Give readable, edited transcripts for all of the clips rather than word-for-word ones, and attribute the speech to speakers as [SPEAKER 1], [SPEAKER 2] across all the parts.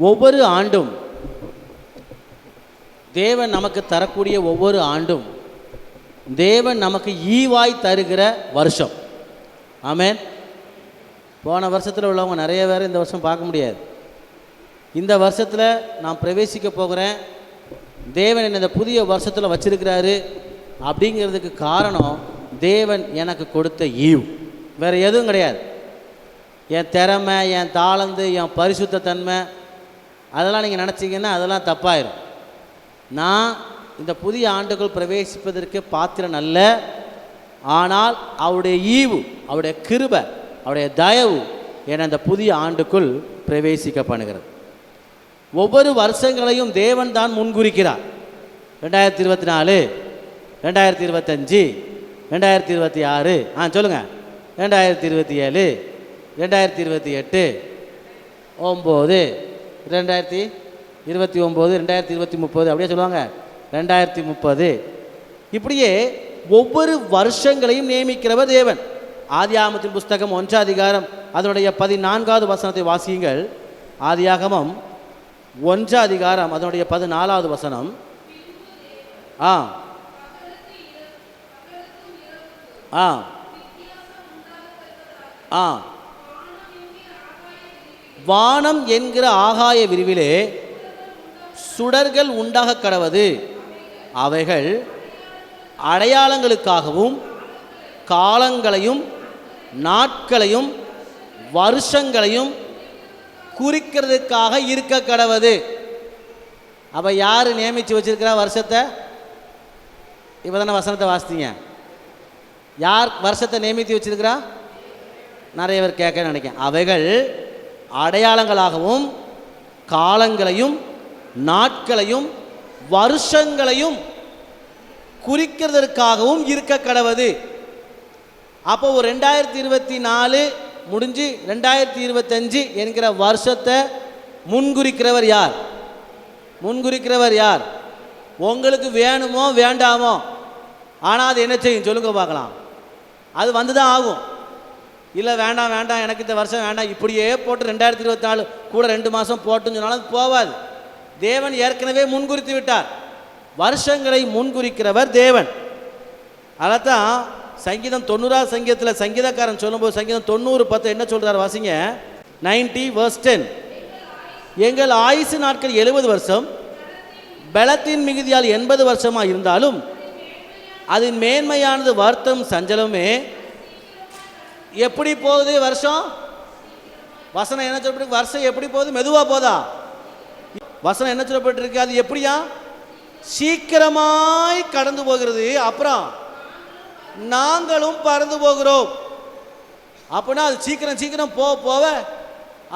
[SPEAKER 1] ஒவ்வொரு ஆண்டும் தேவன் நமக்கு தரக்கூடிய ஒவ்வொரு ஆண்டும் தேவன் நமக்கு ஈவாய் தருகிற வருஷம். ஆமென். போன வருஷத்தில் உள்ளவங்க நிறைய பேர் இந்த வருஷம் பார்க்க முடியாது. இந்த வருஷத்தில் நான் பிரவேசிக்க போகிறேன், தேவன் என்னை இந்த புதிய வருஷத்தில் வச்சிருக்கிறாரு அப்படிங்கிறதுக்கு காரணம் தேவன் எனக்கு கொடுத்த ஈவு. வேறு எதுவும் கிடையாது. என் திறமை, என் தாளந்து, என் பரிசுத்த தன்மை அதெல்லாம் நீங்கள் நினச்சிங்கன்னா அதெல்லாம் தப்பாயிரும். நான் இந்த புதிய ஆண்டுக்குள் பிரவேசிப்பதற்கு பாத்திரம் அல்ல. ஆனால் அவருடைய ஈவு, அவருடைய கிருபை, அவருடைய தயவு என அந்த புதிய ஆண்டுக்குள் பிரவேசிக்க பண்ணுகிறது. ஒவ்வொரு வருஷங்களையும் தேவன் தான் முன்குறிக்கிறார். 2024, 2025, 2026, சொல்லுங்கள், 2027, 2028, 9, 2029, 2030 அப்படியே சொல்லுவாங்க, 2030. இப்படியே ஒவ்வொரு வருஷங்களையும் நியமிக்கிறவர் தேவன். ஆதியாகமத்தின் புஸ்தகம் 1 அதிகாரம் அதனுடைய 14வது வசனத்தை வாசியுங்கள். ஆதியாகமம் 1 அதிகாரம் அதனுடைய 14வது வசனம். வானம் என்கிற ஆகாய விரிவிலே சுடர்கள் உண்டாக கடவது, அவைகள் அடையாளங்களுக்காகவும் காலங்களையும் நாட்களையும் வருஷங்களையும் குறிக்கிறதுக்காக இருக்க கடவது. அப்போ யார் நியமித்து வச்சிருக்கிறா வருஷத்தை? இப்போ தானே வசனத்தை வாசித்தீங்க. யார் வருஷத்தை நியமித்து வச்சிருக்கிறா? நிறைய பேர் கேட்க நினைக்கிறேன். அவைகள் அடையாளங்களாகவும் காலங்களையும் நாட்களையும் வருஷங்களையும் குறிக்கிறதற்காகவும் இருக்க கடவது. அப்போ ஒரு 2024 முடிஞ்சு 2025 என்கிற வருஷத்தை முன்குறிக்கிறவர் யார்? முன்குறிக்கிறவர் யார்? உங்களுக்கு வேணுமோ வேண்டாமோ, ஆனால் அது என்ன செய்யும் சொல்லுங்க பார்க்கலாம். அது வந்து தான் ஆகும். இல்லை வேண்டாம் வேண்டாம், எனக்கு இந்த வருஷம் வேண்டாம், இப்படியே போட்டு 2024 கூட 2 மாதம் போட்டுன்னு சொன்னாலும் அது போவாது. தேவன் ஏற்கனவே முன்குறித்து விட்டார். வருஷங்களை முன்குறிக்கிறவர் தேவன். அதைத்தான் சங்கீதம் 90 சங்கீதத்தில் சங்கீதக்காரன் சொல்லும்போது சங்கீதம் 90:10 என்ன சொல்கிறார் வாசிங்க. 90:10, எங்கள் ஆயுசு நாட்கள் 70 வருஷம், பலத்தின் மிகுதியால் 80 வருஷமாக இருந்தாலும் அதன் மேன்மையானது வருத்தம் சஞ்சலமே. எப்படி போகுது வருஷம்? வசனம் என்ன சொல்லப்பட்டிருக்கு? வருஷம் எப்படி போகுது? மெதுவாக போதா? வசனம் என்ன சொல்லப்பட்டிருக்கு? அது எப்படியா? சீக்கிரமாய் கடந்து போகிறது. அப்புறம் நாங்களும் பறந்து போகிறோம். அப்படின்னா அது சீக்கிரம் சீக்கிரம் போக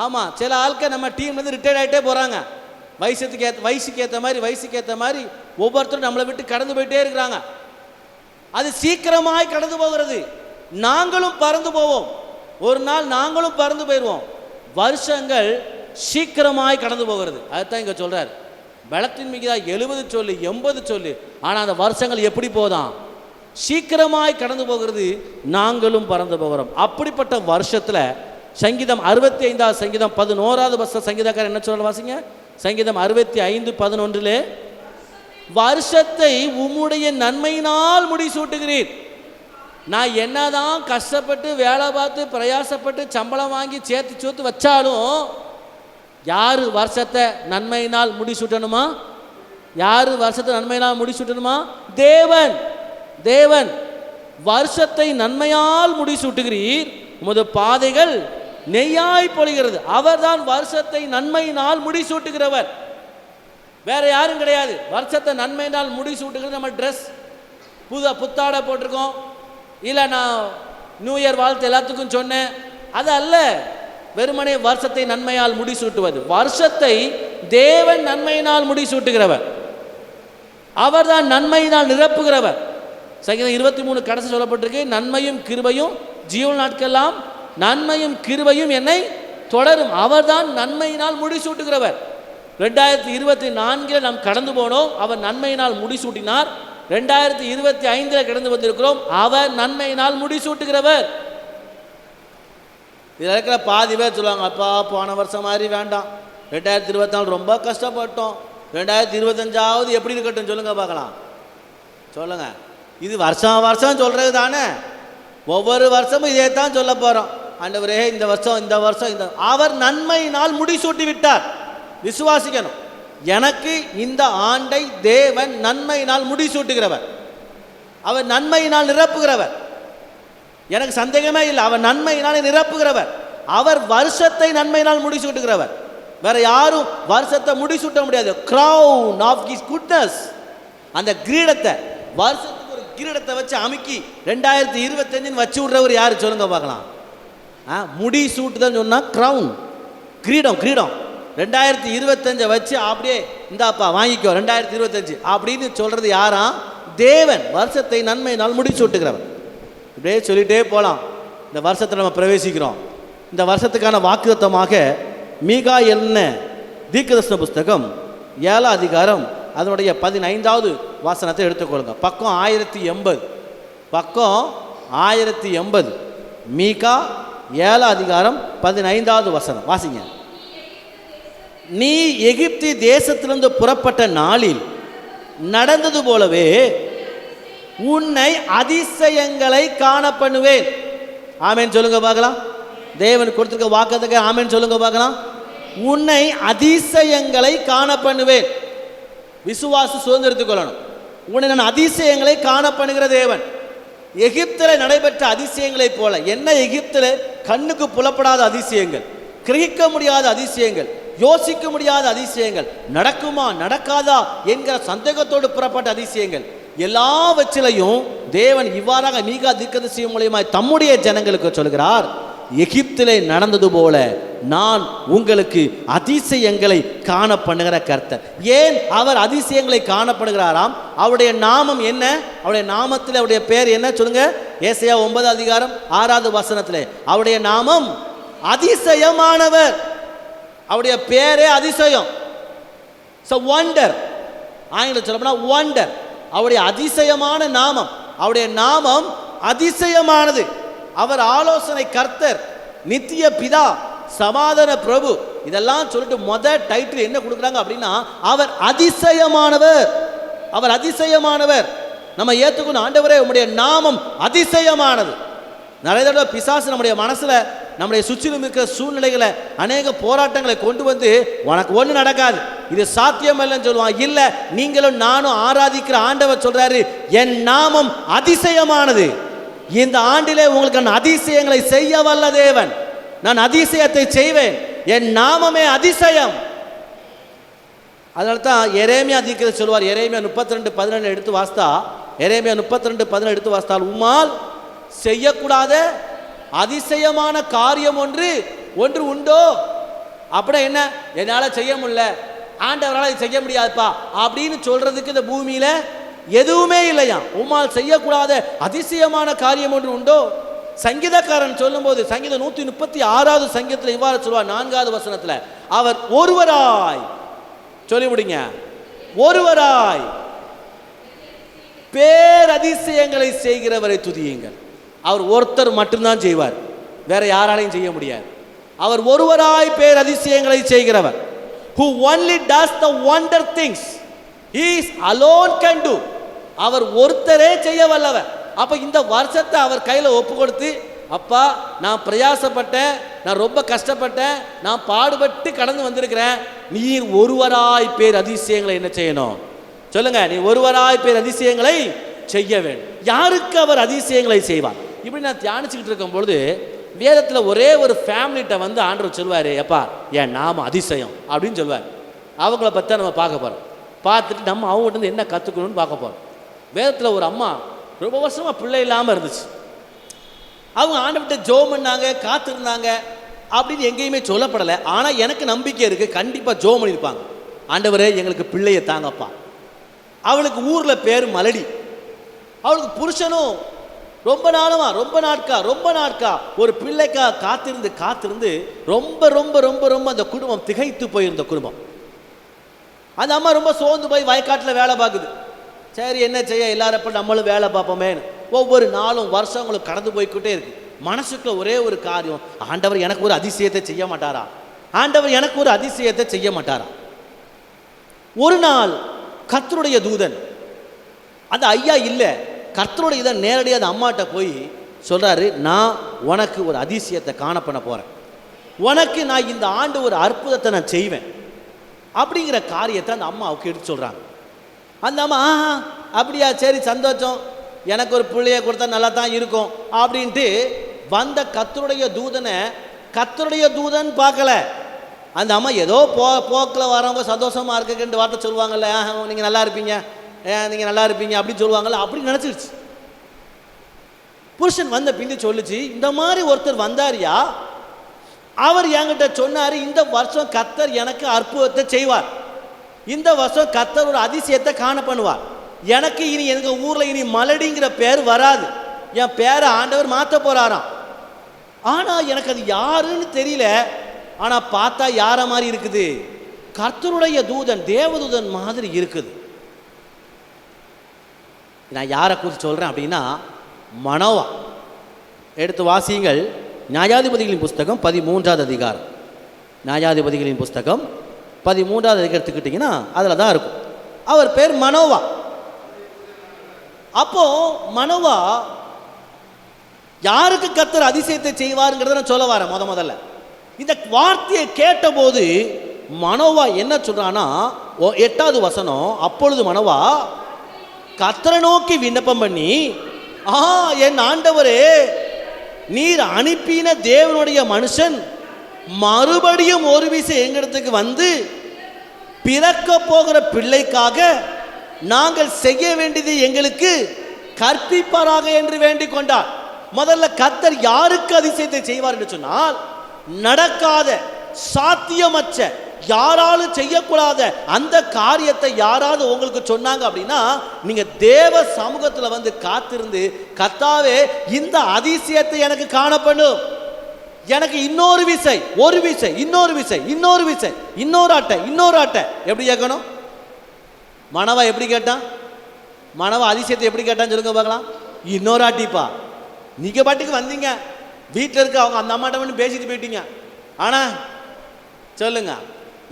[SPEAKER 1] ஆமாம், சில ஆட்கள் நம்ம டீம்லேருந்து ரிட்டையர்ட் ஆகிட்டே போகிறாங்க. வயசுக்கு ஏற்ற மாதிரி ஒவ்வொருத்தரும் நம்மளை விட்டு கடந்து போயிட்டே இருக்கிறாங்க. அது சீக்கிரமாய் கடந்து போகிறது. நாங்களும் பறந்து போவோம். ஒரு நாள் நாங்களும் பறந்து போயிடுவோம். வருஷங்கள் சீக்கிரமாய் கடந்து போகிறது. அதுதான் இங்கே சொல்கிறார். பலத்தின் மிகுதியா 70 சொல்லு 80 சொல்லு, ஆனால் அந்த வருஷங்கள் எப்படி போதான்? சீக்கிரமாய் கடந்து போகிறது. நாங்களும் பறந்து போகிறோம். அப்படிப்பட்ட வருஷத்தில் சங்கீதம் 65வது சங்கீதம் 11வது வருஷம் சங்கீதக்காரர் என்ன சொல்ல வாசிங்க. சங்கீதம் 65:11, வருஷத்தை உம்முடைய நன்மையினால் முடிசூட்டுகிறீர். நான் என்னதான் கஷ்டப்பட்டு வேலை பார்த்து பிரயாசப்பட்டு சம்பளம் வாங்கி சேர்த்து வச்சாலும் யார் வருஷத்தை நன்மையினால் முடிசூட்டணுமா? யார் வருஷத்தை நன்மையினால் முடிசூட்டணுமா? தேவன். தேவன் வருஷத்தை நன்மையால் முடிசூட்டுகிறீர், உமது பாதைகள் நெய்யாய் பொழிகிறது. அவர்தான் வருஷத்தை நன்மையினால் முடிசூட்டுகிறவர். வேற யாரும் கிடையாது. வருஷத்தை நன்மையினால் முடிசூட்டுகிறது. நம்ம ட்ரெஸ் புத்தாடை போட்டிருக்கோம், இல்லை நான் நியூ இயர் வாழ்த்து எல்லாத்துக்கும் சொன்னேன், அது அல்ல. வெறுமனே வருஷத்தை நன்மையால் முடிசூட்டுவது. வருஷத்தை தேவன் நன்மையினால் முடிசூட்டுகிறவர். அவர்தான் நன்மையினால் நிரப்புகிறவர். சங்கீதம் 23 கடைசி சொல்லப்பட்டிருக்கு, நன்மையும் கிருபையும் ஜீவன நாட்கெல்லாம் நன்மையும் கிருபையும் என்னை தொடரும். அவர்தான் நன்மையினால் முடிசூட்டுகிறவர். 2024 நாம் கடந்து போனோம், அவர் நன்மையினால் முடிசூட்டினார். 2025 கடந்து வந்திருக்கிறோம், அவர் நன்மையினால் முடிசூட்டுகிறவர். இதில் இருக்கிற பாதி பேர் சொல்லுவாங்க, அப்பா போன வருஷம் மாதிரி வேண்டாம், 2024 ரொம்ப கஷ்டப்பட்டோம், 2025 எப்படி இருக்கட்டும் சொல்லுங்க பார்க்கலாம். சொல்லுங்க. இது வருஷம் வருஷம் சொல்றது தானே. ஒவ்வொரு வருஷமும் இதே தான் சொல்ல போறோம். ஆண்டவரே இந்த வருஷம் இந்த அவர் நன்மையினால் முடிசூட்டி விட்டார். விசுவாசிக்கணும். எனக்கு இந்த ஆண்டை தேவன் நன்மையினால் முடிசூட்டுகிறவர், அவர் நன்மையினால் நிரப்புகிறவர். எனக்கு சந்தேகமே இல்லை, அவர் நன்மையினால் நிரப்புகிறவர். அவர் வருஷத்தை நன்மையினால் முடிசூட்டுகிறவர். வேற யாரும் வருஷத்தை முடிசூட்ட முடியாது. crown of his goodness, அந்த கிரீடத்தை, வருஷத்துக்கு ஒரு கிரீடத்தை வச்சு அமுக்கி 2025 வச்சு விடுறவர் யாரு சொல்லுங்க பார்க்கலாம். முடி சூட்டுதான் சொன்னா crown, கிரீடம். 2025 வச்சு அப்படியே இந்தாப்பா வாங்கிக்கோ 2025 அப்படின்னு சொல்றது யாரா? தேவன் வருஷத்தை நன்மையினால் முடிசூட்டுகிறவர். இப்படியே சொல்லிட்டே போகலாம். இந்த வருஷத்தை நம்ம பிரவேசிக்கிறோம். இந்த வருஷத்துக்கான வாக்குத்தத்தமாக மீகா என்ன தீர்க்கதரிசன புஸ்தகம் 7 அதிகாரம் அதனுடைய 15வது வசனத்தை எடுத்துக்கொள்ளுங்க. பக்கம் 1080, பக்கம் 1080, மீகா 7 அதிகாரம் 15வது வசனம் வாசிங்க. நீ எகிப்து தேசத்திலிருந்து புறப்பட்ட நாளில் நடந்தது போலவே உன்னை அதிசயங்களை காண பண்ணுவேன். ஆமேன் சொல்லுங்க பார்க்கலாம். தேவன் கொடுத்திருக்க வாக்குத்தத்தத்தை ஆமேன் சொல்லுங்க பார்க்கலாம். உன்னை அதிசயங்களை காண பண்ணுவேன். விசுவாச சுதந்திரத்துக் கொள்ளணும். உன்னை நான் அதிசயங்களை காண பண்ணுகிற தேவன். எகிப்தில் நடைபெற்ற அதிசயங்களை போல என்ன? எகிப்தில் கண்ணுக்கு புலப்படாத அதிசயங்கள், கிரகிக்க முடியாத அதிசயங்கள், யோசிக்க முடியாத அதிசயங்கள், நடக்குமா நடக்காதா என்கிற சந்தேகத்தோடு புறப்பட்ட அதிசயங்கள் எல்லாவற்றிலையும் தேவன் இவ்வாறாக மீகா தீர்க்கதரிசி மூலமாய் தம்முடைய ஜனங்களுக்கு சொல்கிறார், எகிப்திலே நடந்தது போல நான் உங்களுக்கு அதிசயங்களை காண பண்ணுகிற கர்த்தர். ஏன் அவர் அதிசயங்களை காணப்படுகிறாராம்? அவருடைய நாமம் என்ன? அவருடைய நாமத்தில் அவருடைய பேர் என்ன சொல்லுங்க. ஏசாயா 9 அதிகாரம் 6வது வசனத்தில் அவருடைய நாமம் அதிசயமானவர். அவருடைய பேரே அதிசயம். வண்டர், ஆங்கிலம் சொல்லப்போனா வண்டர். அவருடைய அதிசயமான நாமம், அவருடைய நாமம் அதிசயமானது. அவர் ஆலோசனை கர்த்தர், நித்திய பிதா, சமாதான பிரபு. இதெல்லாம் சொல்லிட்டு முதல் டைட்டில் என்ன கொடுக்குறாங்க அப்படின்னா அவர் அதிசயமானவர். அவர் அதிசயமானவர். நம்ம ஏற்றுக்கணும். ஆண்டவரே உம்முடைய நாமம் அதிசயமானது. நிறைய தடவை பிசாசு நம்முடைய மனசில் நம்முடைய சுற்றிலும் இருக்கிற சூழ்நிலைகளை அநேக போராட்டங்களை கொண்டு வந்து உனக்கு ஒன்று நடக்காது, இது சாத்தியம் இல்லைன்னு சொல்லுவான். இல்லை, நீங்களும் நானும் ஆராதிக்கிற ஆண்டவர் சொல்றாரு என் நாமம் அதிசயமானது. இந்த ஆண்டிலே உங்களுக்கு நான் அதிசயங்களை செய்ய வல்ல தேவன். நான் அதிசயத்தை செய்வேன். என் நாமமே அதிசயம். அதனால தான் எரேமியா தீர்க்கதரிசி சொல்வார். எரேமியா 32:17 எடுத்து வாஸ்தா, எரேமியா 32:17 எடுத்து வாஸ்தால் உம்மால் செய்யக்கூடாத அதிசயமான காரியம் ஒன்று உண்டோ? அப்படின்னா என்ன? என்னால் செய்ய முடியல, ஆண்டவரால் செய்ய முடியாதுப்பா அப்படின்னு சொல்றதுக்கு இந்த பூமியில எதுவுமே இல்லையா. உம்மால் செய்யக்கூடாத அதிசயமான காரியம் ஒன்று உண்டோ? சங்கீதக்காரன் சொல்லும் போது சங்கீதம் 136வது சங்கீதத்தில் இவ்வாறு சொல்வார். 4வது வசனத்தில் அவர் ஒருவராய், சொல்லி முடிங்க, ஒருவராய் பேரதிசயங்களை செய்கிறவரை துதியுங்கள். அவர் ஒருத்தர் மட்டும்தான் செய்வார், வேற யாராலையும் செய்ய முடியாது. அவர் ஒருவராய் பேரதிசயங்களை செய்கிறவர். who only does the wonder things, he is alone can do. அவர் ஒருத்தரே செய்ய வல்லவர். அப்ப இந்த வருஷத்தை அவர் கையில ஒப்பு கொடுத்து, அப்பா நான் பிரயாசப்பட்டேன், நான் ரொம்ப கஷ்டப்பட்டேன், நான் பாடுபட்டு கடந்து வந்திருக்கிறேன், நீர் ஒருவராய் பேர் அதிசயங்களை என்ன செய்யணும் சொல்லுங்க. நீ ஒருவராய் பேர் அதிசயங்களை செய்ய வேண்டும். யாருக்கு அவர் அதிசயங்களை செய்வார்? இப்படி நான் தியானிச்சுக்கிட்டு இருக்கும் பொழுது வேதத்தில் ஒரே ஒரு ஃபேமிலிட்ட வந்து ஆண்டவர் சொல்வார், எப்பா என் நாம அதிசயம் அப்படின்னு சொல்வார். அவங்கள பற்றி நம்ம பார்க்க போகிறோம். பார்த்துட்டு நம்ம அவங்ககிட்ட இருந்து என்ன கற்றுக்கணும்னு பார்க்க போகிறோம். வேதத்தில் ஒரு அம்மா ரொம்ப வருஷமாக பிள்ளை இல்லாமல் இருந்துச்சு. அவங்க ஆண்டவர்கிட்ட ஜெபம் பண்ணாங்க, காத்திருந்தாங்க அப்படின்னு எங்கேயுமே சொல்லப்படலை. ஆனால் எனக்கு நம்பிக்கை இருக்குது, கண்டிப்பாக ஜெபம் பண்ணியிருப்பாங்க. ஆண்டவரே எங்களுக்கு பிள்ளையை தாங்கப்பா. அவளுக்கு ஊரில் பேர் மலடி. அவளுக்கு புருஷனும் ரொம்ப நாட்கா ஒரு பிள்ளைக்கா காத்திருந்து ரொம்ப ரொம்ப ரொம்ப ரொம்ப அந்த குடும்பம் திகைத்து போயிருந்த குடும்பம். அந்த அம்மா ரொம்ப சோர்ந்து போய் வயக்காட்டில் வேலை பார்க்குது. சரி என்ன செய்ய, எல்லாரப்ப நம்மளும் வேலை பார்ப்போமேன்னு ஒவ்வொரு நாளும் வருஷங்களும் கடந்து போய்கிட்டே இருக்கு. மனசுக்குள்ள ஒரே ஒரு காரியம், ஆண்டவர் எனக்கு ஒரு அதிசயத்தை செய்ய மாட்டாரா? ஆண்டவர் எனக்கு ஒரு அதிசயத்தை செய்ய மாட்டாரா? ஒரு நாள் கர்த்தருடைய தூதன், அந்த ஐயா இல்லை, கர்த்தருடைய இதை நேரடியாக அந்த அம்மாட்ட போய் சொல்கிறாரு, நான் உனக்கு ஒரு அதிசயத்தை காண பண்ண போகிறேன், உனக்கு நான் இந்த ஆண்டு ஒரு அற்புதத்தை நான் செய்வேன் அப்படிங்கிற காரியத்தை அந்த அம்மாவுக்கு எடுத்து சொல்கிறாங்க. அந்த அம்மா, ஆஹா அப்படியா, சரி சந்தோஷம், எனக்கு ஒரு பிள்ளைய கொடுத்தா நல்லா தான் இருக்கும் அப்படின்ட்டு வந்த கர்த்தருடைய தூதனை கர்த்தருடைய தூதன் பார்க்கல. அந்த அம்மா ஏதோ போக்கில் வரவங்க சந்தோஷமாக இருக்குன்ற வார்த்தை சொல்லுவாங்கல்ல, நீங்கள் நல்லா இருப்பீங்க, நீங்கள் நல்லா இருப்பீங்க அப்படின்னு சொல்லுவாங்கல்ல, அப்படி நினச்சிருச்சு. புருஷன் வந்த பிந்தி சொல்லுச்சு, இந்த மாதிரி ஒருத்தர் வந்தாரியா, அவர் என்கிட்ட சொன்னார், இந்த வருஷம் கர்த்தர் எனக்கு அற்புதத்தை செய்வார், இந்த வருஷம் கர்த்தர் ஒரு அதிசயத்தை காண பண்ணுவார், எனக்கு இனி எங்கள் ஊரில் இனி மலடிங்கிற பேர் வராது, என் பேரை ஆண்டவர் மாற்ற போகிறாராம். ஆனால் எனக்கு அது யாருன்னு தெரியல, ஆனால் பார்த்தா யார மாதிரி இருக்குது, கர்த்தருடைய தூதன், தேவதூதன் மாதிரி இருக்குது. நான் யாரை குறித்து சொல்கிறேன் அப்படின்னா, மனோவா. எடுத்து வாசியுங்கள், நியாயாதிபதிகளின் புஸ்தகம் 13வது அதிகாரம். நியாயாதிபதிகளின் புஸ்தகம் 13வது அதிகாரம் எடுத்துக்கிட்டிங்கன்னா அதில் தான் இருக்கும். அவர் பேர் மனோவா. அப்போ மனோவா யாருக்கு கர்த்தர் அதிசயத்தை செய்வாருங்கிறத நான் சொல்ல வரேன். முதல்ல இந்த வார்த்தையை கேட்டபோது மனோவா என்ன சொல்றானா, 8வது வசனம், அப்பொழுது மனோவா கர்த்தரை நோக்கி விண்ணப்பம் பண்ணி, என் ஆண்டவரே, நீர் அனுப்பின தேவனுடைய மனுஷன் மறுபடியும் ஒரு விஷயம் எங்களிடத்துக்கு வந்து பிறக்க போகிற பிள்ளைக்காக நாங்கள் செய்ய வேண்டியது எங்களுக்கு கற்பிப்பாராக என்று வேண்டிக் கொண்டார். முதல்ல கர்த்தர் யாருக்கு அதிசயத்தை செய்வார் என்று சொன்னால், நடக்காத, சாத்தியமற்ற, யாராலும் செய்யக்கூடாத அந்த காரியத்தை யாராவது உங்களுக்கு சொன்னாங்க அப்படின்னா, நீங்க தேவ சமூகத்தில் வந்து காத்திருந்து, கர்த்தாவே இந்த அதிசயத்தை எனக்கு காணப்படும், எனக்கு இன்னொரு விசை, ஒரு விசை, இன்னொரு விசை, இன்னொரு விசை, இன்னொரு ஆட்டை, இன்னொரு ஆட்டை. எப்படி கேட்கணும்? மனவா எப்படி கேட்டான்? மனவா அதிசயத்தை எப்படி கேட்டான்னு சொல்லுங்க பார்க்கலாம். இன்னொரு ஆட்டிப்பா. நீங்க பாட்டுக்கு வந்தீங்க, வீட்டில் இருக்க அவங்க அந்த அம்மாட்ட மட்டும் பேசிட்டு போயிட்டீங்க. ஆனால் சொல்லுங்க,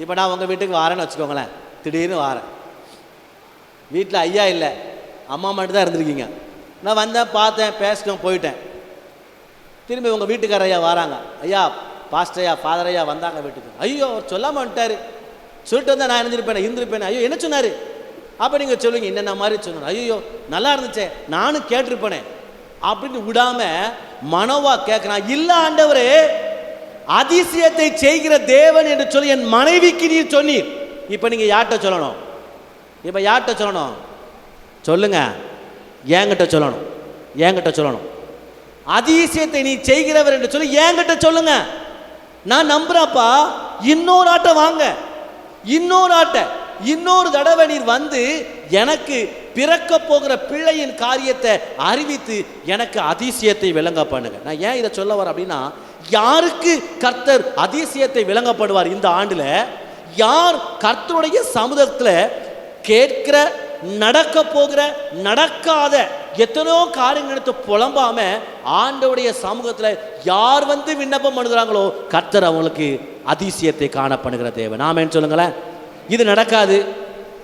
[SPEAKER 1] இப்போ நான் உங்கள் வீட்டுக்கு வரேன்னு வச்சுக்கோங்களேன், திடீர்னு வரேன், வீட்டில் ஐயா இல்லை, அம்மா மட்டும் தான் இருந்திருக்கீங்க. நான் வந்தேன், பார்த்தேன், பேசிட்டோம், போயிட்டேன். திரும்பி உங்கள் வீட்டுக்கார ஐயா வராங்க, ஐயா பாஸ்டர் ஐயா, ஃபாதர் ஐயா வந்தாங்க வீட்டுக்கு. ஐயோ சொல்லாமல் வந்துட்டார், சொல்லிட்டு வந்தால் நான் இருந்திருப்பேன். ஐயோ என்ன சொன்னார்? அப்போ நீங்கள் சொல்லுவீங்க, என்னென்ன மாதிரி சொன்னார். ஐயோ நல்லா இருந்துச்சே, நானும் கேட்டிருப்பேனே அப்படின்னு விடாம மனோவா கேட்கிறான், இல்ல ஆண்டவரே, அதிசயத்தை செய்கிற தேவன் என்று சொல்லி என் மனைவிக்கு நீர் சொன்னீர். இப்ப நீங்க யார்கிட்ட சொல்லணும்? இப்ப யார்கிட்ட சொல்லணும்? சொல்லுங்க, என்கிட்ட சொல்லணும், என்கிட்ட சொல்லணும். அதிசயத்தை நீ செய்கிறவர் என்று சொல்லி என்கிட்ட சொல்லுங்க, நான் நம்புறப்பா. இன்னொரு ஆட்டை வாங்க, இன்னொரு ஆட்டை, இன்னொரு தடவை நீர் வந்து எனக்கு பிறக்க போகிற பிள்ளையின் காரியத்தை அறிவித்து எனக்கு அதிசயத்தை விளங்க பண்ணுங்க. நான் ஏன் இதை சொல்ல வரேன் அப்படின்னா, யாருக்கு கர்த்தர் அதிசயத்தை விளங்கப்படுவார் இந்த ஆண்டுல? யார் கர்த்தருடைய சமூகத்தில் கேட்கிற, நடக்க போகிற, நடக்காத எத்தனையோ காரியங்கள் எடுத்து புலம்பாம ஆண்டவருடைய சமூகத்தில் யார் வந்து விண்ணப்பம் பண்ணுறாங்களோ, கர்த்தர் அவங்களுக்கு அதிசயத்தை காணப்படுகிற தேவன். ஆமென் சொல்லுங்களேன். இது நடக்காது,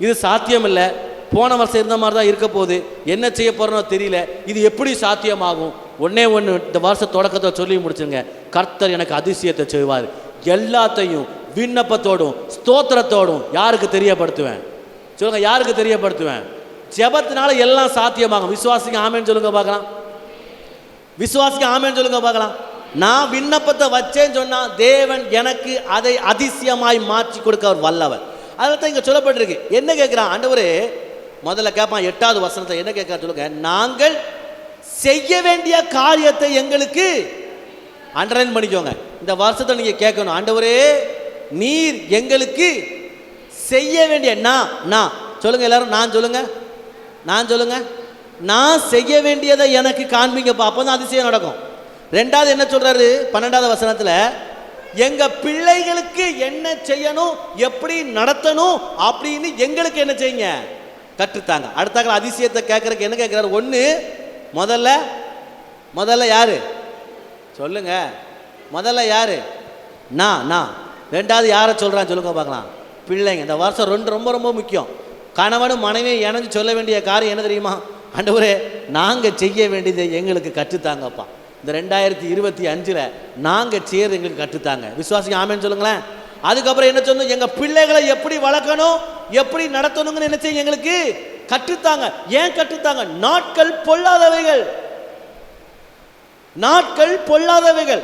[SPEAKER 1] இது சாத்தியம் இல்லை, போன வருஷம் இருந்த மாதிரி தான் இருக்க போகுது, என்ன செய்ய போறனோ தெரியல, இது எப்படி சாத்தியமாகும்? ஒன்னே ஒன்று இந்த வருஷ தொடக்கத்தை சொல்லி முடிச்சுங்க, கர்த்தர் எனக்கு அதிசயத்தை செய்வார். எல்லாத்தையும் விண்ணப்பத்தோடும் ஸ்தோத்திரத்தோடும் யாருக்கு தெரியப்படுத்துவேன்? சொல்லுங்க, யாருக்கு தெரியப்படுத்துவேன்? ஜெபத்தினால எல்லாம் சாத்தியமாகும். விசுவாசிக்கு ஆமென் சொல்லுங்க பார்க்கலாம். விசுவாசிக்கு ஆமென் சொல்லுங்க பார்க்கலாம். நான் விண்ணப்பத்தை வச்சேன்னு சொன்னா தேவன் எனக்கு அதை அதிசயமாய் மாற்றி கொடுக்க அவர் வல்லவர். அதில் தான் இங்கே சொல்லப்பட்டிருக்கு. என்ன கேட்குறான் ஆண்டவரே? முதல்ல கேட்பான் 8வது வசனத்தை, என்ன கேட்க சொல்லுங்க, நாங்கள் செய்ய வேண்டிய காரியத்தை எங்களுக்கு அண்டர்லைன் பண்ணிக்கோங்க. இந்த வருஷத்தை நீங்க கேட்கணும், ஆண்டவரே நீர் எங்களுக்கு செய்ய வேண்டிய, நான் சொல்லுங்க எல்லாரும், நான் சொல்லுங்க, நான் சொல்லுங்க, நான் செய்ய வேண்டியதை எனக்கு காண்பீங்கப்பா, அப்பதான் அதிசயம் நடக்கும். ரெண்டாவது என்ன சொல்றாரு 12வது வசனத்துல, எங்க பிள்ளைகளுக்கு என்ன செய்யணும், எப்படி நடத்தணும் அப்படின்னு எங்களுக்கு என்ன செய்யுங்க, கற்றுத்தாங்க. அடுத்த அதிசயத்தை கேட்கறதுக்கு என்ன கேட்கிறாரு? ஒன்று, முதல்ல யாரு சொல்லுங்க, முதல்ல யாரு? நான் ரெண்டாவது யாரை சொல்கிறான்னு சொல்லுங்க பார்க்கலாம், பிள்ளைங்க. இந்த வருஷம் ரொம்ப ரொம்ப முக்கியம். கணவனும் மனைவியும் இணைஞ்சு சொல்ல வேண்டிய காரியம் என்ன தெரியுமா? ஆண்டவரே, நாங்கள் செய்ய வேண்டியதை எங்களுக்கு கற்றுத்தாங்கப்பா. இந்த 2025 நாங்கள் செய்யறது எங்களுக்கு கற்றுத்தாங்க. விசுவாசிங்க ஆமேன்னு சொல்லுங்களேன். அதுக்கப்புறம் என்ன சொல்லணும்? எங்கள் பிள்ளைகளை எப்படி வளர்க்கணும், எப்படி நடத்தணுங்கன்னு என்ன செய்ய எங்களுக்கு கற்றுத்தாங்க. ஏன் கற்றுத்தாங்க? நாட்கள் பொல்லாதவைகள், நாட்கள் பொல்லாதவைகள்.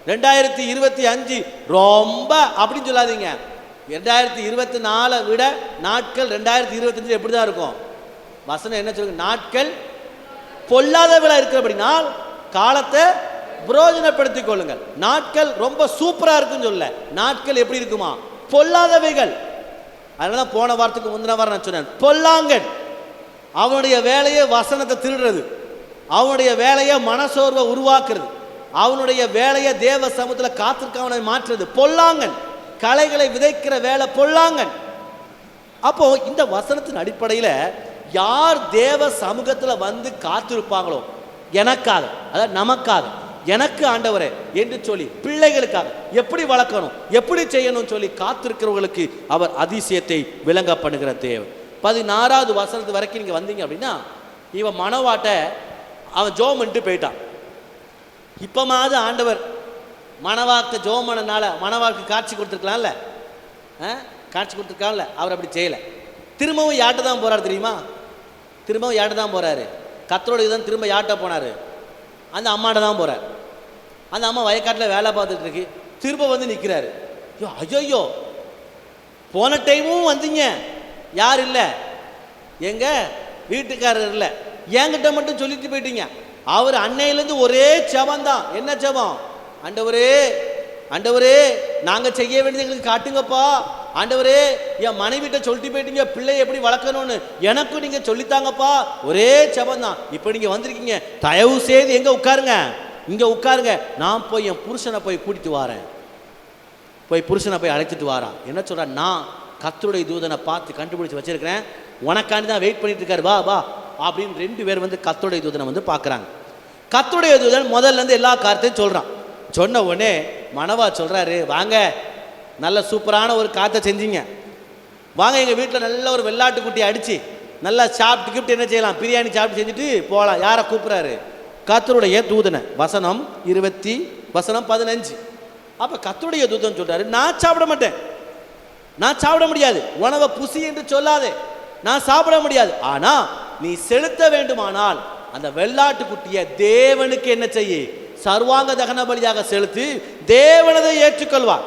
[SPEAKER 1] 2025 ரொம்ப அப்படின்னு சொல்லாதீங்க. 2024 விட நாட்கள் 2025 எப்படி தான் இருக்கும்? வசனம் என்ன சொல்லுங்க? நாட்கள் பொல்லாதவைகளா இருக்கிறபடினால் காலத்தை பிரயோஜனப்படுத்திக் கொள்ளுங்கள். நாட்கள் ரொம்ப சூப்பரா இருக்குன்னு சொல்ல, நாட்கள் எப்படி இருக்குமா? பொல்லாதவைகள். அதனால போன வாரத்துக்கு முந்தின வாரம் நான் சொன்னேன், பொல்லாங்கன் அவனுடைய வேலையை வசனத்தை திருடுறது, அவனுடைய வேலையை மனசோர்வை உருவாக்குறது, அவனுடைய வேலையை தேவ சமூகத்தில் காத்திருக்கவனை மாற்றுறது பொல்லாங்கன். களைகளை விதைக்கிற வேலை பொல்லாங்கன். அப்போ இந்த வசனத்தின் அடிப்படையில் யார் தேவ சமூகத்தில் வந்து காத்திருப்பாங்களோ, எனக்காக, அதாவது நமக்காக, எனக்கு ஆண்டவரே என்று சொல்லி பிள்ளைகளுக்காக எப்படி வளர்க்கணும், எப்படி செய்யணும் சொல்லி காத்திருக்கிறவர்களுக்கு அவர் அதிசயத்தை விளங்க பண்ணுகிற தேவன். 16வது வசனத்து வரைக்கும் நீங்க வந்தீங்க அப்படின்னா, இவன் மனவாட்ட அவன் ஜோம் பண்ணிட்டு போயிட்டான். இப்பமாவது ஆண்டவர் மனவார்த்தை ஜோம் பண்ணனால மனவாக்கு காட்சி கொடுத்துருக்கலாம்ல, காட்சி கொடுத்துருக்கான்ல. அவர் அப்படி செய்யலை. திரும்பவும் யார்கிட்ட தான் போறாரு தெரியுமா? திரும்பவும் யார்கிட்ட தான் போறாரு? கர்த்தருடைய தான் திரும்ப யார்கிட்ட போனார்? அந்த அம்மாட்ட தான் போகிறார். அந்த அம்மா வயக்காட்டில் வேலை பார்த்துட்டு இருக்கு. திரும்ப வந்து நிற்கிறாரு. ஐயோ, போன டைமும் வந்தீங்க, யார் இல்லை, எங்க வீட்டுக்காரர் இல்லை, என்கிட்ட மட்டும் சொல்லிட்டு போயிட்டீங்க. அவர் அன்னையிலேருந்து ஒரே ஜெபம் தான். என்ன ஜெபம்? ஆண்டவரே, ஆண்டவரே, நாங்கள் செய்ய வேண்டியது எங்களுக்கு காட்டுங்கப்பா. ஆண்டவரே, என் மனைவிட்ட சொல்லிட்டு போயிட்டீங்க பிள்ளையை எப்படி வளர்க்கணும்னு, எனக்கும் நீங்கள் சொல்லித்தாங்கப்பா. ஒரே ஜெபம் தான். இப்போ நீங்கள் வந்திருக்கீங்க, தயவு செய்து எங்கே உட்காருங்க, இங்கே உட்காருங்க, நான் போய் என் புருஷனை போய் கூட்டிட்டு வரேன், போய் புருஷனை போய் அழைச்சிட்டு வாரான். என்ன சொல்கிறேன்? நான் கர்த்தருடைய தூதனை பார்த்து கண்டுபிடிச்சி வச்சிருக்கிறேன், உனக்காண்டி தான் வெயிட் பண்ணிட்டு இருக்காரு, வா வா அப்படின்னு 2 பேர் வந்து கர்த்தருடைய தூதனை வந்து பார்க்குறாங்க. கர்த்தருடைய தூதன் முதல்ல இருந்து எல்லா காரியத்தையும் சொல்கிறான். சொன்ன உடனே மனவா சொல்கிறாரு, வாங்க, நல்ல சூப்பரான ஒரு காற்றை செஞ்சீங்க, வாங்க எங்கள் வீட்டில் நல்ல ஒரு வெள்ளாட்டு குட்டி அடித்து நல்லா சாப்பிட்டு கிஃப்ட் என்ன செய்யலாம், பிரியாணி சாப்பிட்டு செஞ்சுட்டு போகலாம். யாரை கூப்பிட்றாரு? கர்த்தருடைய தூதனை. வசனம் 15. அப்போ கர்த்தருடைய தூதன் சொல்கிறாரு, நான் சாப்பிட மாட்டேன், நான் சாப்பிட முடியாது, உணவை புசி என்று சொல்லாதே, நான் சாப்பிட முடியாது. ஆனால் நீ செலுத்த வேண்டுமானால் அந்த வெள்ளாட்டு குட்டியை தேவனுக்கு என்ன செய்ய, சர்வாங்க தகன பலியாக செலுத்தி தேவனதை ஏற்றுக்கொள்வார்.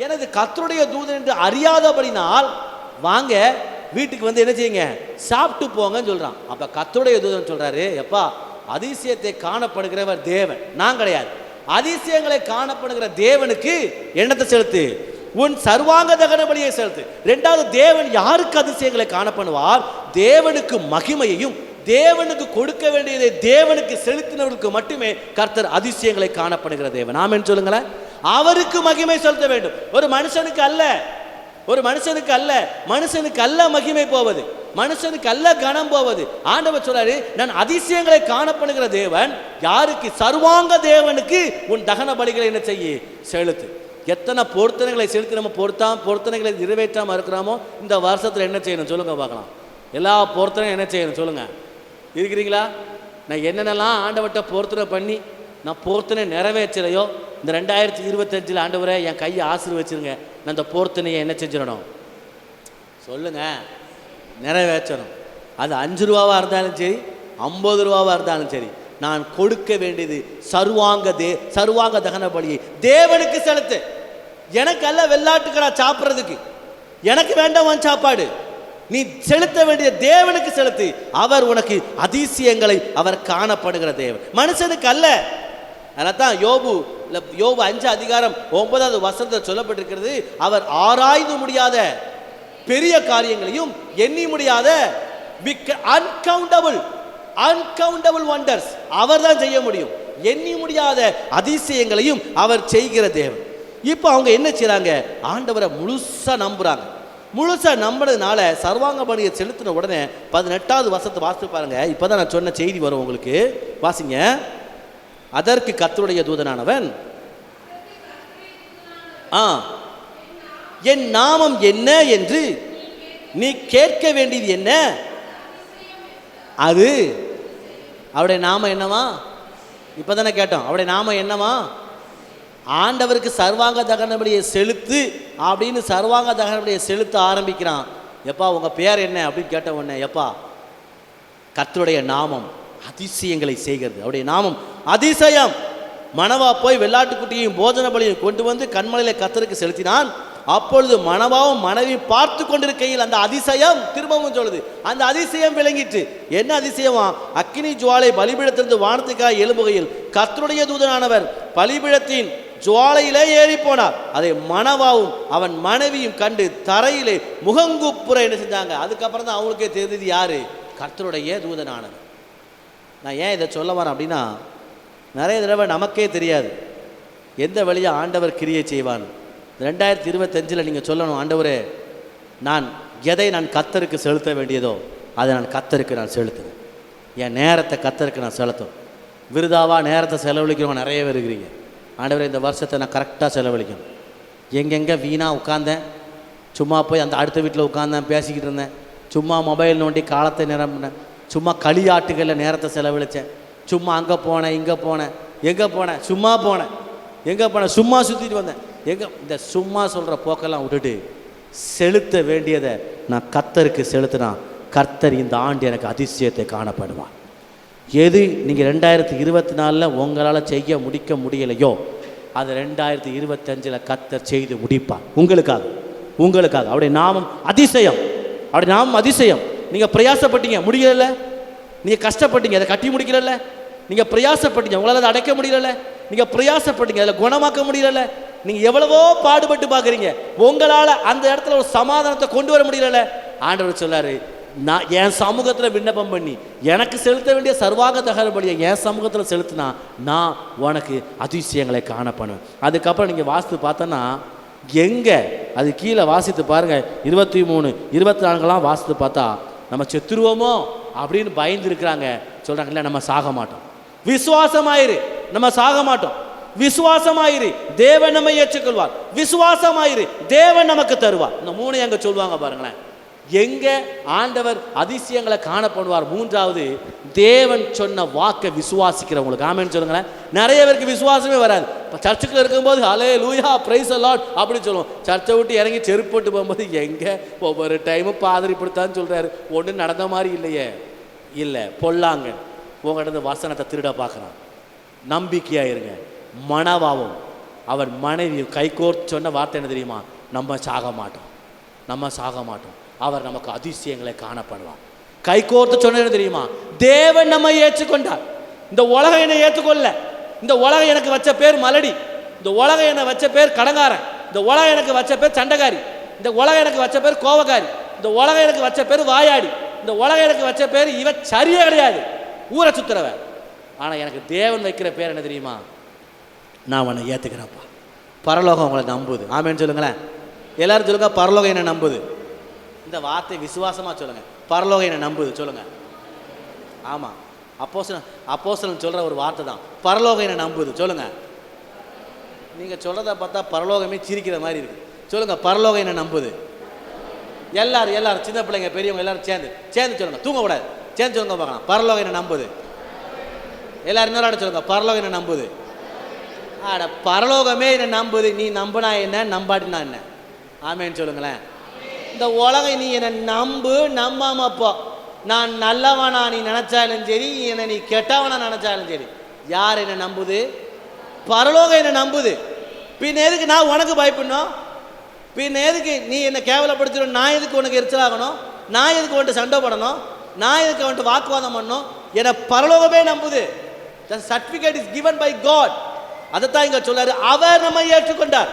[SPEAKER 1] எனது கர்த்தருடைய தூதன் என்று அறியாதபடினால் வாங்க வீட்டுக்கு வந்து என்ன செய்யுங்க, சாப்பிட்டு போங்கன்னு சொல்றான். அப்ப கர்த்தருடைய தூதன் சொல்றாரு, எப்பா, அதிசயத்தை காணப்படுகிறவர் தேவன், நான் கிடையாது. அதிசயங்களை காணப்படுகிற தேவனுக்கு என்னத்தை செலுத்து, உன் சர்வாங்க தகன பலியை செலுத்து. 2வது, தேவன் யாருக்கு அதிசயங்களை காணப்படுவார்? தேவனுக்கு மகிமையையும் தேவனுக்கு கொடுக்க வேண்டியதை தேவனுக்கு செலுத்தினவர்களுக்கு மட்டுமே கர்த்தர் அதிசயங்களை காணப்படுகிற தேவன். ஆமென் சொல்லுங்களேன். அவருக்கு மகிமை செலுத்த வேண்டும், ஒரு மனுஷனுக்கு அல்ல, ஒரு மனுஷனுக்கு அல்ல, மனுஷனுக்கு அல்ல மகிமை போவது, மனுஷனுக்கு அல்ல கனம் போவது. ஆண்டவர் சொல்றாரு, நான் அதிசயங்களை காணப்படுகிற தேவன் யாருக்கு? சர்வாங்க தேவனுக்கு உன் தகன பலிகளை என்ன செய்ய, செலுத்து. எத்தனை பொருத்தனைகளை செலுத்தி நம்ம பொருத்தனைகளை நிறைவேற்றாமல் இருக்கிறோமோ இந்த வருஷத்தில் என்ன செய்யணும் சொல்லுங்க பார்க்கலாம். எல்லா பொருத்தனையும் என்ன செய்யணும் சொல்லுங்க, இருக்கிறீங்களா? நான் என்னென்னலாம் ஆண்டவர்கிட்ட பொருத்தனை பண்ணி நான் பொருத்தனை நிறைவேற்றலையோ, இந்த 2025 ஆண்டவரை என் கையை ஆசீர்வச்சிருங்க, நான் இந்த பொருத்தனையை என்ன செஞ்சிடணும் சொல்லுங்க, நிறைவேற்றணும். அது 5 ரூபாவாக இருந்தாலும் சரி, 50 ரூபாவாக இருந்தாலும் சரி, நான் கொடுக்க வேண்டியது சர்வாங்க தகன பலியை தேவனுக்கு செலுத்து. எனக்கு அல்ல வெள்ளாட்டுக்கடா சாப்பிட்றதுக்கு, எனக்கு வேண்டாம் சாப்பாடு, நீ செலுத்த வேண்டிய தேவனுக்கு செலுத்து. அவர் உனக்கு அதிசயங்களை அவர் காணப்படுகிற தேவன், மனுஷனுக்கு அல்ல. அதனால்தான் யோபு 5:9 சொல்லப்பட்டிருக்கிறது, அவர் ஆராய்ந்து முடியாத பெரிய காரியங்களையும் எண்ணி முடியாத அன்கவுண்டபிள் வண்டர்ஸ் அவர் தான் செய்ய முடியும், எண்ணி முடியாத அதிசயங்களையும் அவர் செய்கிற தேவன். இப்போ அவங்க என்ன செய்றாங்க, ஆண்டவரை முழுசா நம்புறாங்க. முழுசா நம்பினதுனால சர்வாங்க பலியை செலுத்தின உடனே 18வது வசனத்தை வாசித்து பாருங்க. இப்போதான் நான் சொன்ன செய்தி வரும் உங்களுக்கு, வாசிங்க. அதற்கு கர்த்தருடைய தூதனானவன் என் நாமம் என்ன என்று நீ கேட்க வேண்டியது என்ன? அது அவருடைய நாமம் என்னவா? இப்பதானே கேட்டோம். அவருடைய நாமம் என்னவா? ஆண்டவருக்கு சர்வாங்க தகனபலியை செலுத்து அப்படின்னு சர்வாங்க தகனபலியை செலுத்த ஆரம்பிக்கிறான். எப்பா உங்க பேர் என்ன அப்படின்னு கேட்ட உடனே, எப்பா கர்த்தருடைய நாமம் அதிசயங்களை செய்கிறது. அவருடைய நாமம் அதிசயம். மணவா போய் வெள்ளாட்டுக்குட்டியையும் போஜன பலியையும் கொண்டு வந்து கண்மலையில கர்த்தருக்கு செலுத்தினான். அப்பொழுது மணவாவும் மனைவி பார்த்து கொண்டிருக்கையில் அந்த அதிசயம், திரும்பவும் சொல்லுது, அந்த அதிசயம் விளங்கிட்டு. என்ன அதிசயமா? அக்கினி ஜுவாலை பலிபீடத்திலிருந்து வானத்துக்காக எழும்புகையில் கர்த்தருடைய தூதனானவர் பலிபீடத்தின் ஜுவாலையிலே ஏறி போனார். அதை மணவாவும் அவன் மனைவியும் கண்டு தரையிலே முகங்குப்புற என்ன செஞ்சாங்க. அதுக்கப்புறம் தான் அவங்களுக்கே தெரிஞ்சது யாரு? கர்த்தருடைய தூதனானவர். நான் ஏன் இதை சொல்ல வரேன் அப்படின்னா, நிறைய தடவை நமக்கே தெரியாது எந்த வழியாக ஆண்டவர் கிரியை செய்வான். 2025 நீங்கள் சொல்லணும், ஆண்டவரே எதை நான் கர்த்தருக்கு செலுத்த வேண்டியதோ அதை நான் கர்த்தருக்கு நான் செலுத்துவேன். என் நேரத்தை கர்த்தருக்கு நான் செலுத்தும். விருதாவாக நேரத்தை செலவழிக்கிறவங்க நிறைய பேர் இருக்கிறீங்க. ஆண்டவரே இந்த வருஷத்தை நான் கரெக்டாக செலவழிக்கணும். எங்கெங்கே வீணாக உட்காந்தேன், சும்மா போய் அந்த அடுத்த வீட்டில் உட்காந்தேன் பேசிக்கிட்டு இருந்தேன், சும்மா மொபைல் நோண்டி காலத்தை நிரம்பினேன், சும்மா களியாட்டுகளில் நேரத்தை செலவழித்தேன், சும்மா அங்கே போனேன் இங்கே போனேன், எங்கே போனேன் சும்மா போனேன், எங்கே போனேன் சும்மா சுற்றிட்டு வந்தேன், இந்த சும்மா சொல்கிற போக்கெல்லாம் விட்டுட்டு செலுத்த வேண்டியதை நான் கர்த்தருக்கு செலுத்தினா கர்த்தர் இந்த ஆண்டு எனக்கு அதிசயத்தை காணப்படுவான். எது நீங்கள் 2024 உங்களால் செய்ய முடிக்க முடியலையோ அது 2025 கர்த்தர் செய்து முடிப்பார் உங்களுக்காக. அவருடைய நாமம் அதிசயம். அவருடைய நாமம் அதிசயம். நீங்கள் பிரயாசப்பட்டீங்க முடியல, நீங்கள் கஷ்டப்பட்டீங்க அதை கட்டி முடிக்கல, நீங்கள் பிரயாசப்பட்டீங்க உங்களால் அதை அடைக்க முடியல, நீங்கள் பிரயாசப்பட்டீங்க அதில் குணமாக்க முடியல, நீங்கள் எவ்வளவோ பாடுபட்டு பார்க்குறீங்க உங்களால் அந்த இடத்துல ஒரு சமாதானத்தை கொண்டு வர முடியல. ஆண்டவர் சொல்லாரு, நான் என் சமூகத்தில் விண்ணப்பம் பண்ணி எனக்கு செலுத்த வேண்டிய சர்வாக தகவல்படியை என் சமூகத்தில் செலுத்தினா நான் உனக்கு அதிசயங்களை காணப்படுவேன். அதுக்கப்புறம் நீங்கள் வாசித்து பார்த்தோன்னா எங்கே அது கீழே வாசித்து பாருங்கள், 23, 24 வாசித்து பார்த்தா நம்ம செத்துருவோமோ அப்படின்னு பயந்து இருக்கிறாங்க. சொல்கிறாங்க, இல்லை நம்ம சாக மாட்டோம், விசுவாசமாயிரு, நம்ம சாக மாட்டோம், விசுவாசமாயிரு, தேவன் நம்மை ஏற்றுக்கொள்வார், விசுவாசமாயிரு, தேவன் நமக்கு தருவார். இந்த 3 எங்க சொல்லுவாங்க பாருங்களேன். எங்க ஆண்டவர் அதிசயங்களை காணப்படுவார்? 3வது தேவன் சொன்ன வாக்கை விசுவாசிக்கிறவங்களுக்கு. ஆமென் சொல்லுங்களேன். நிறைய பேருக்கு விசுவாசமே வராது. இப்போ சர்ச்சுக்குள்ள இருக்கும்போது ஹல்லேலூயா பிரைஸ் தி லார்ட் அப்படின்னு சொல்லுவோம். சர்ச்சை விட்டு இறங்கி செருப்பு போட்டு போகும்போது எங்கே ஒவ்வொரு டைமும் பாதிரி இப்படித்தான் சொல்கிறாரு, ஒன்றும் நடந்த மாதிரி இல்லையே. இல்லை, பொல்லாங்க உங்கள்கிட்ட வசனத்தை திருட பார்க்குறான். நம்பிக்கையாக இருங்க. மணவாவும் அவன் மனைவி கைகோர்த்து சொன்ன வார்த்தை என்ன தெரியுமா? நம்ம சாக மாட்டோம், அவர் நமக்கு அதிசயங்களை காணப்படுவார். கைகோர்த்து சொன்னது தெரியுமா? தேவன் நம்மை ஏற்றுக்கொண்டார். இந்த உலகம் என்னை ஏற்றுக்கொள்ள, இந்த உலகம் எனக்கு வச்ச பேர் மலடி, இந்த உலகம் என்னை வச்ச பேர் கடங்காரன், இந்த உலகம் எனக்கு வச்ச பேர் சண்டைக்காரி, இந்த உலகம் எனக்கு வச்ச பேர் கோபக்காரி, இந்த உலகம் எனக்கு வச்ச பேர் வாயாடி, இந்த உலகம் எனக்கு வச்ச பேர் இவ சரியே கிடையாது, ஊரை சுத்துறவ. ஆனால் எனக்கு தேவன் வைக்கிற பேர் என்ன தெரியுமா? நான் உன்னை ஏற்றுக்கிறேன்ப்பா. பரலோகம் உங்களை நம்புது. ஆமேன்னு சொல்லுங்களேன். எல்லாரும் சொல்லுங்க, பரலோகம் என்ன நம்புது. இந்த வார்த்தை விசுவாசமாக சொல்லுங்கள். பரலோகம் என்ன நம்புது சொல்லுங்கள். ஆமாம், அப்போஸ்தலன் சொல்கிற ஒரு வார்த்தை தான், பரலோகம் என்ன நம்புது சொல்லுங்கள். நீங்கள் சொல்கிறத பார்த்தா பரலோகமே சிரிக்கிற மாதிரி இருக்குது. சொல்லுங்கள், பரலோகம் என்ன நம்புது. எல்லாரும் சின்ன பிள்ளைங்க பெரியவங்க எல்லாரும் சேர்ந்து சொல்லுங்கள், தூங்கக்கூடாது, சேர்ந்து சொல்லுங்க பார்க்கலாம். பரலோகம் என்ன நம்புது. எல்லாரும் இன்னொரு சொல்லுங்க, பரலோகம் என்ன நம்புது. ஆட, பரலோகமே என்ன நம்புது. நீ நம்பினா என்ன, நம்பாட்டினா என்ன. ஆமேன்னு சொல்லுங்களேன். இந்த உலகம் நீ என்னை நம்பாமப்போ நான் நல்லவனா நீ நினைச்சாலும் சரி, என்னை நீ கெட்டவனா நினைச்சாலும் சரி, யார் என்ன நம்புது? பரலோகம் என்ன நம்புது. பின் எதுக்கு நான் உனக்கு பயப்படணும்? பின் எதுக்கு நீ என்னை கேவலப்படுத்தணும்? நான் எதுக்கு உனக்கு எரிச்சலாகணும்? நான் எதுக்கு வந்துட்டு சண்டை போடணும்? நான் எதுக்கு வந்துட்டு வாக்குவாதம் பண்ணணும்? என்னை பரலோகமே நம்புது. The certificate is given by God. அதைத்தான் இங்க சொல்றாரு, அவர் நம்மை ஏற்றுக்கொண்டார்.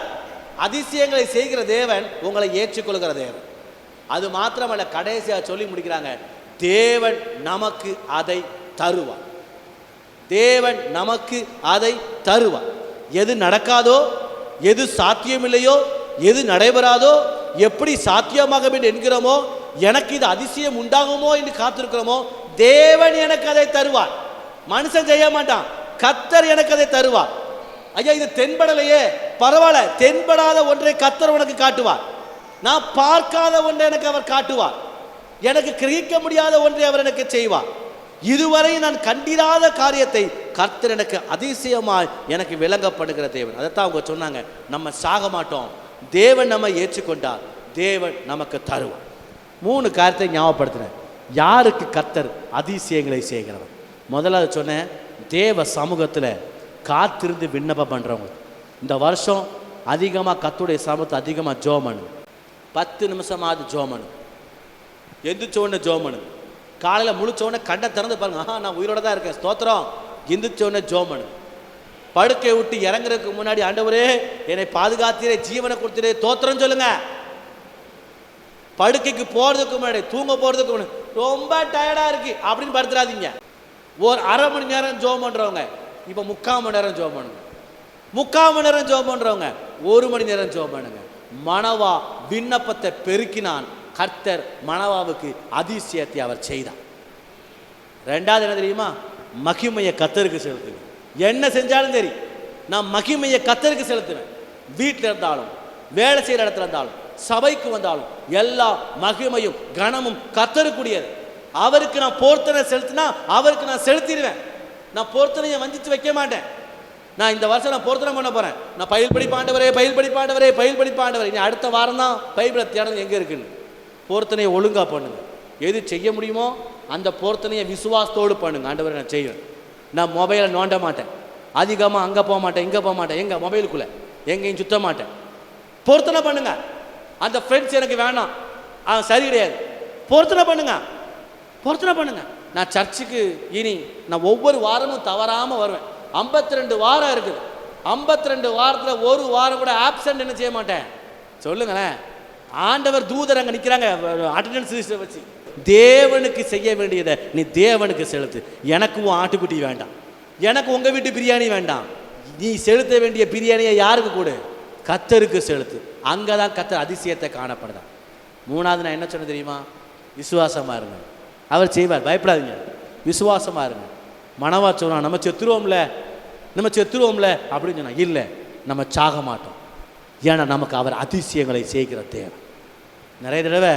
[SPEAKER 1] அதிசயங்களை செய்கிற தேவன் உங்களை ஏற்றுக்கொள்கிற தேவன். அது மாத்திரமல்ல, கடைசியாக சொல்லி முடிக்கிறாங்க, தேவன் நமக்கு அதை தருவார். தேவன் நமக்கு அதை தருவார். எது நடக்காதோ, எது சாத்தியமில்லையோ, எது நடைபெறாதோ, எப்படி சாத்தியமாக என்கிறோமோ, எனக்கு இது அதிசயம் உண்டாகுமோ என்று காத்திருக்கிறோமோ, தேவன் எனக்கு அதை தருவார். மனுஷன் செய்ய மாட்டான், கர்த்தர் எனக்கு அதை தருவார். ஐயா, இது தென்படலையே, பரவாயில்ல, தென்படாத ஒன்றை கர்த்தர் உனக்கு காட்டுவார். நான் பார்க்காத ஒன்றை எனக்கு அவர் காட்டுவார். எனக்கு கிரகிக்க முடியாத ஒன்றை அவர் எனக்கு செய்வார். இதுவரை நான் கண்டிராத காரியத்தை கர்த்தர் எனக்கு அதிசயமாய் எனக்கு விளங்கப்படுகிற தேவன். அதைத்தான் அவங்க சொன்னாங்க, நம்ம சாக மாட்டோம், தேவன் நம்ம ஏற்றுக்கொண்டார், தேவன் நமக்கு தருவார். 3 காரியத்தை ஞாபகப்படுத்தினேன். யாருக்கு கர்த்தர் அதிசயங்களை செய்கிறவர்? முதலாவது சொன்னேன், தேவ சமூகத்தில் காத்திருந்து விண்ணப்பம் பண்ணுறவங்க. இந்த வருஷம் அதிகமாக கர்த்தருடைய சமூகத்தை அதிகமாக ஜெபம் பண்ணுங்க. 10 நிமிஷமாவது ஜெபம் பண்ணுங்க. எந்திரிச்சோடனே ஜெபம் பண்ணுங்க. காலையில் முழிச்சோடனே கண்ணை திறந்து பாருங்க, நான் உயிரோட தான் இருக்கேன், ஸ்தோத்திரம். எந்திரிச்சோடனே ஜெபம் பண்ணுங்க. படுக்கை விட்டு இறங்குறதுக்கு முன்னாடி, ஆண்டவரே என்னை பாதுகாத்தீரே, ஜீவனை கொடுத்தீரே, தோத்திரம் சொல்லுங்க. படுக்கைக்கு போகிறதுக்கு முன்னாடி, தூங்க போகிறதுக்கு முன்னாடி, ரொம்ப டயர்டாக இருக்கு அப்படின்னு படுத்துறாதீங்க. ஒரு அரை மணி நேரம் ஜெபம் பண்ணுறவங்க இப்போ 3/4 மணி நேரம் ஜெபம் பண்ணுங்க. 3/4 மணி நேரம் ஜெபம் பண்ணுறவங்க 1 மணி நேரம் ஜெபம் பண்ணுங்க. மனவா விண்ணப்பத்தை பெருக்கினான், கர்த்தர் மனவாவுக்கு அதிசயத்தை அவர் செய்தார். 2வது என்ன தெரியுமா? மகிமையை கர்த்தருக்கு செலுத்துங்க. என்ன செஞ்சாலும் சரி, நான் மகிமையை கர்த்தருக்கு செலுத்துவேன். வீட்டில் இருந்தாலும், வேலை செய்கிற இடத்துல இருந்தாலும், சபைக்கு வந்தாலும், எல்லா மகிமையும் கனமும் கர்த்தருக்குரியது. அவருக்கு நான் பொருத்தனை செலுத்தினா அவருக்கு நான் செலுத்திடுவேன். நான் பொருத்தனையை வஞ்சித்து வைக்க மாட்டேன். நான் இந்த வருஷம் நான் பொருத்தனை பண்ண போகிறேன். நான் பயில் படிப்பாண்டவரே, பயில் படிப்பாண்டவரே, பயில் படிப்பாண்டவரே. இனி அடுத்த வாரம் தான் பைபிளை தேடணும் எங்கே இருக்குன்னு. பொருத்தனையை ஒழுங்காக பண்ணுங்க. எது செய்ய முடியுமோ அந்த பொருத்தனையை விசுவாசத்தோடு பண்ணுங்க. ஆண்டவரை நான் செய்வேன். நான் மொபைலை நோண்ட மாட்டேன், அதிகமாக அங்கே போக மாட்டேன், இங்கே போக மாட்டேன், எங்கே மொபைலுக்குள்ளே எங்கேயும் சுத்த மாட்டேன். பொருத்தனை பண்ணுங்க. அந்த ஃப்ரெண்ட்ஸ் எனக்கு வேணாம், சரி கிடையாது. பொருத்தனை பண்ணுங்க, பொருத்தனை பண்ணுங்க. நான் சர்ச்சுக்கு இனி நான் ஒவ்வொரு வாரமும் தவறாமல் வருவேன். 52 வாரம் இருக்குது. 52 வாரத்தில் ஒரு வாரம் கூட ஆப்சண்ட் என்ன செய்ய மாட்டேன். சொல்லுங்களேன். ஆண்டவர் தூதர் அங்கே நிற்கிறாங்க அட்டெண்டன்ஸ் லிஸ்ட்டை வச்சு. தேவனுக்கு செய்ய வேண்டியதை நீ தேவனுக்கு செலுத்து. எனக்கு உன் ஆட்டுக்குட்டி வேண்டாம், எனக்கு உங்கள் வீட்டு பிரியாணி வேண்டாம். நீ செலுத்த வேண்டிய பிரியாணியை யாருக்கு கொடு? கர்த்தருக்கு செலுத்து. அங்கே தான் கர்த்தர் அதிசயத்தை காணப்படுதான். 3வது நான் என்ன சொன்ன தெரியுமா? விசுவாசமாக இருங்க, அவர் செய்வார், பயப்படாதீங்க, விசுவாசமாக இருங்க. மனவா சொன்னா நம்ம செத்துருவோம்ல அப்படின்னு சொன்னா, இல்லை, நம்ம சாக மாட்டோம். ஏன்னா நமக்கு அவர் அதிசயங்களை செய்கிற தேவை. நிறைய தடவை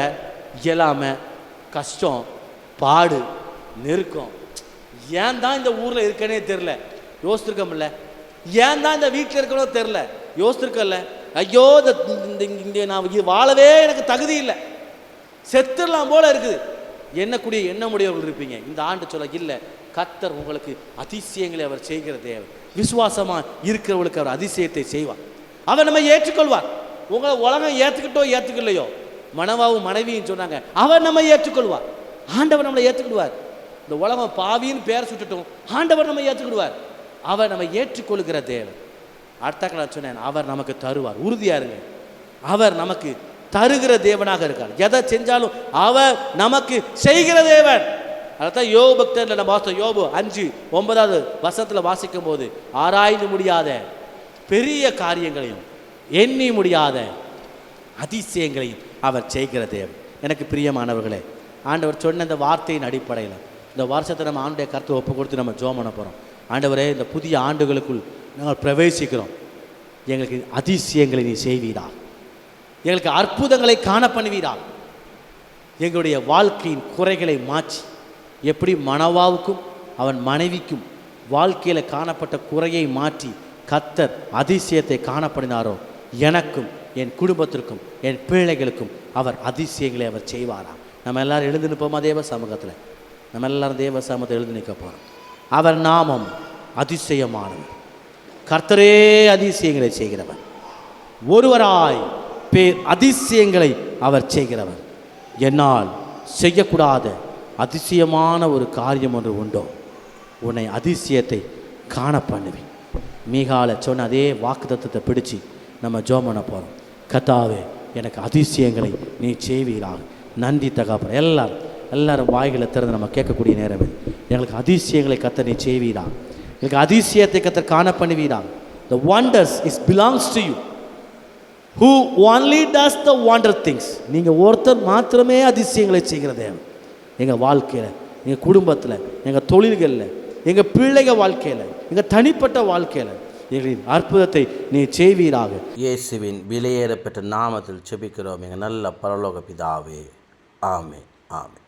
[SPEAKER 1] இயலாமை, கஷ்டம், பாடு, நெருக்கம், ஏன் தான் இந்த ஊரில் இருக்கனே தெரில, யோசிச்சிருக்கோம்ல. ஏன் தான் இந்த வீட்டில் இருக்கணும் தெரில, யோசிச்சிருக்கல. ஐயோ இந்த நான் வாழவே எனக்கு தகுதி இல்லை, செத்துடலாம் போல இருக்குது, என்ன முடியவர்கள் இருப்பீங்க. இந்த ஆண்டு சொல்ல, இல்லை, கர்த்தர் உங்களுக்கு அதிசயங்களை அவர் செய்கிற தேவன். விசுவாசமாக இருக்கிறவங்களுக்கு அவர் அதிசயத்தை செய்வார். அவர் நம்ம ஏற்றுக்கொள்வார். உங்களை உலகம் ஏற்றுக்கிட்டோ ஏற்றுக்கலையோ, மனவாவும் மனைவியும் சொன்னாங்க, அவர் நம்ம ஏற்றுக்கொள்வார். ஆண்டவர் நம்மளை ஏற்றுக்கிடுவார். இந்த உலகம் பாவின்னு பேர் சுட்டுட்டோம், ஆண்டவர் நம்ம ஏற்றுக்கிடுவார். அவர் நம்ம ஏற்றுக்கொள்கிற தேவன். அடுத்த நான் சொன்னேன், அவர் நமக்கு தருவார். உறுதியா இருங்க, அவர் நமக்கு தருகிற தேவனாக இருக்கார். எதை செஞ்சாலும் அவர் நமக்கு செய்கிற தேவன். அதான் யோபு பக்தர்ல நம்ம வாசித்தோம். யோபு 5:9 வாசிக்கும் போது, ஆராய்ந்து முடியாத பெரிய காரியங்களையும் எண்ணி முடியாத அதிசயங்களையும் அவர் செய்கிற தேவன். எனக்கு பிரியமானவர்களே, ஆண்டவர் சொன்ன இந்த வார்த்தையின் அடிப்படையில் இந்த வருஷத்தை நம்ம ஆண்டுடைய கருத்தை ஒப்பு கொடுத்து நம்ம ஜெபம் பண்ண போகிறோம். ஆண்டவரே, இந்த புதிய ஆண்டுகளுக்குள் நாங்கள் பிரவேசிக்கிறோம். எங்களுக்கு அதிசயங்களை நீ செய்வீரா, எங்களுக்கு அற்புதங்களை காண பண்ணுவீரா. எங்களுடைய வாழ்க்கையின் குறைகளை மாற்றி, எப்படி மனவாவுக்கும் அவன் மனைவிக்கும் வாழ்க்கையில் காணப்பட்ட குறையை மாற்றி கர்த்தர் அதிசயத்தை காணப்படினாரோ, எனக்கும் என் குடும்பத்திற்கும் என் பிள்ளைகளுக்கும் அவர் அதிசயங்களை அவர் செய்வாரா. நம்ம எல்லாரும் எழுந்து நிற்போமா தேவ சமூகத்தில்? நம்ம எல்லாரும் தேவ சமூகத்தை எழுந்து நிற்க போகிறோம். அவர் நாமம் அதிசயமானவர், கர்த்தரே அதிசயங்களை செய்கிறவர், ஒருவராய் பேர் அதிசயங்களை அவர் செய்கிறவர். என்னால் செய்யக்கூடாத அதிசயமான ஒரு காரியம் ஒன்று உண்டோ, உன்னை அதிசயத்தை காண பண்ணுவேன். மீகால சொன்ன அதே வாக்குத்தத்தத்தை பிடிச்சு நம்ம ஜெபம் பண்ண போகிறோம். கர்த்தாவே, எனக்கு அதிசயங்களை நீ செய்வீராக. நன்றி தகப்பனே. எல்லாரும் வாய்களை திறந்து நம்ம கேட்கக்கூடிய நேரம் இது. எங்களுக்கு அதிசயங்களை கர்த்தர் நீ செய்வீரா, எங்களுக்கு அதிசயத்தை கர்த்தர் காண பண்ணுவீரா. The wonders is belongs to you who only does the wonder things. நீங்கள் ஒருத்தர் மாத்திரமே அதிசயங்களை செய்கிற தேவன். எங்கள் வாழ்க்கையில், எங்கள் குடும்பத்தில், எங்கள் தொழில்களில், எங்கள் பிள்ளைகள் வாழ்க்கையில், எங்கள் தனிப்பட்ட வாழ்க்கையில் எங்களின் அற்புதத்தை நீ செய்வீராக.
[SPEAKER 2] இயேசுவின் விலையேறப்பெற்ற நாமத்தில் செபிக்கிறோம் எங்கள் நல்ல பரலோக பிதாவே. ஆமென், ஆமென்.